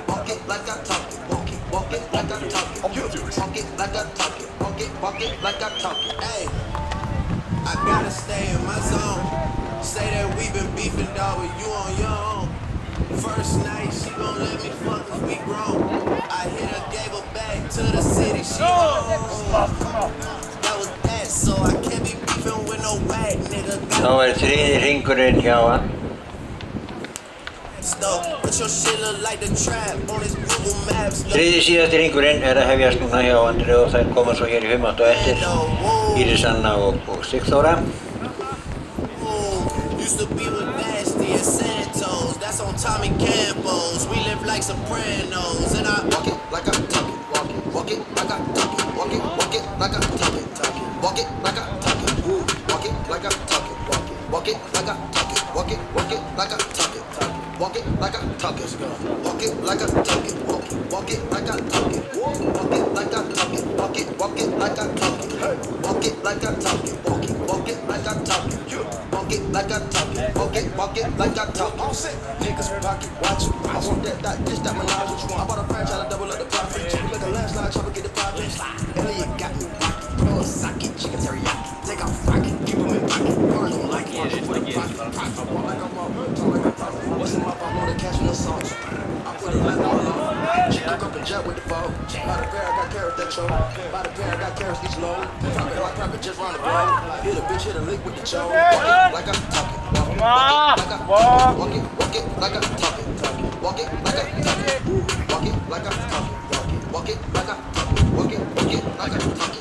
Walk it like I talk it. Walk it like I talk it. Walk it like I talk it. Walk it like I talk it. Hey, I gotta stay in my zone. Say that we been beefing, dog, but you on your own. First night, she gon' let me fuck 'cause we grown. I hit her, gave her back to the city, she home. That was that, so I can't be beefing with no whack nigga. Þá þriði hringurinn hjá hann. But your shit look like the trap on his Google Maps. Þriði síðasti hringurinn að hefjast núna hjá Andri og þær koma svo hér í 5 og eftir. Íris Anna og Sigþóra. Used to be with Nasty and Santos. That's on Tommy Campos. We live like Sopranos. And I walk it like I talk it. Walk it like I talk it. Walk it like I talk it. Walk it like I talk it. Walk it like I talk it. Walk it like I talk it. Walk it like I talk it. Walk it like I talk it. Walk it like I talk it. Walk it like I talk it. Walk it like I talk it. Walk it like I talk it. Walk it like I talk it. Walk it like I talk it. Walk it like I talk it. Walk it like I talk it. Niggas pocket watch it. I want that dish, that menage what you want. I bought a franchise, I double up the profit. Make a landslide, try to get the profit. Elliot got me rocket. Throw a socket, chicken teriyaki. Take off rocket, keep them in pocket. Cars don't like it. Put a profit. I want like I'm up, talk like I'm profit. What's in my phone? I know the cash in the sauce. I put it like all on. She cook up a jet with the phone. By the pair, I got carrots that show. By the pair, I got carrots each load. Profit like profit just round the globe. Hit a bitch, hit a lick with the choke. Walk it like I'm talking. Walk it like I talk it. Walk it like I talk it. Walk it like I talk it. Walk it like I talk it. Walk it like I talk it.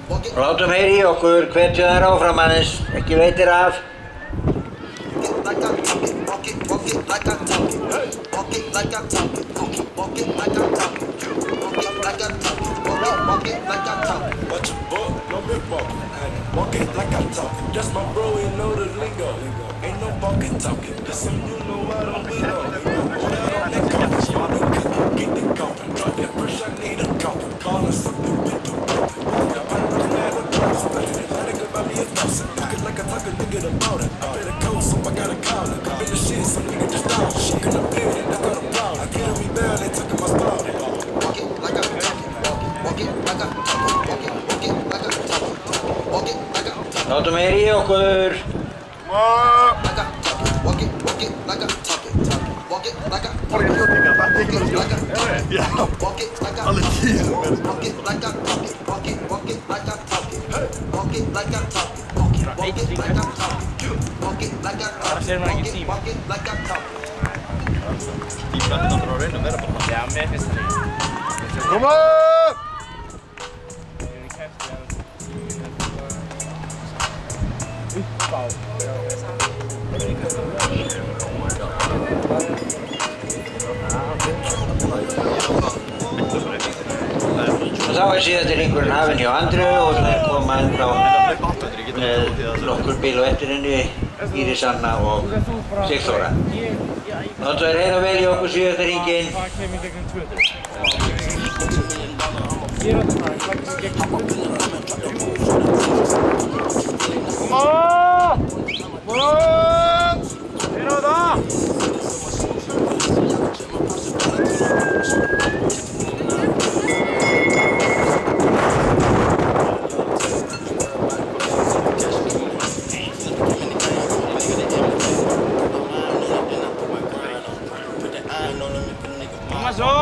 Walk it. Látum heyri í okkur, hvetju þær áfram aðeins, ekki veitir af. Like I talk it. Walk it like I talk it. Walk it like I talk it. Walk it like I talk it. Walk it like I talk it. Walk it like I talk it. Watch your book, no big walking. Walk it like I talk it. Just my bro, he know the lingo. Ain't no walking talking. Listen, you know I don't be low. That coffee, smart and cook. Get the coffin. Drop that brush, I need a coffin. Call us something with the coffin. I'm looking at a cross. I think about me a thousand. Look it like I talk a nigga about it. I better call, so I gotta call it. I'm in the shit, some nigga just down. Shit in the building, that's not a problem. I can't be down, they took my spot. Walk it like I talk it. Walk it like I talk it. Walk it like I talk it. Walk it like I talk it. Látum heyri í okkur. Like I talk it. Walk it like I talk it. Walk it like I talk it. Walk it like I talk it. Walk it like I talk it. Walk it like I talk it. Walk it like I talk it. Walk it like I talk it. Walk it like I talk it. Walk it like I talk it. Walk it like I talk it. Já, mér finnst það líka. Koma! Og þá síðasti hringurinn hafinn hjá Andri og þær koma ennþá með nokkur bíl á eftir henni, Íris Anna og Sigþóra. Láttu þær heyra vel í okkur síðasta hringinn. Hvað kemur í gegnum 200? Ég er þetta hvað kemur í gegnum 200? Koma! Koma! Heyra á það! Koma svo!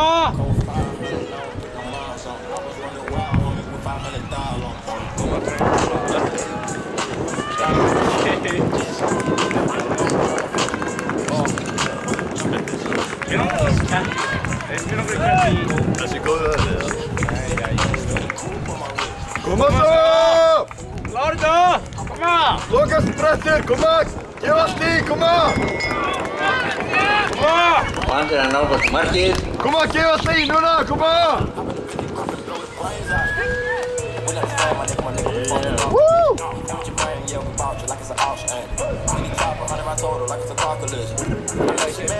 Þessi góðu veðrið, Koma svo! Klára þetta! Koma! Lokast brettir, koma! Gef allt í, koma! Koma! Og Andri að nálgast markið. Koma, gef allt í, núna, koma! Woo!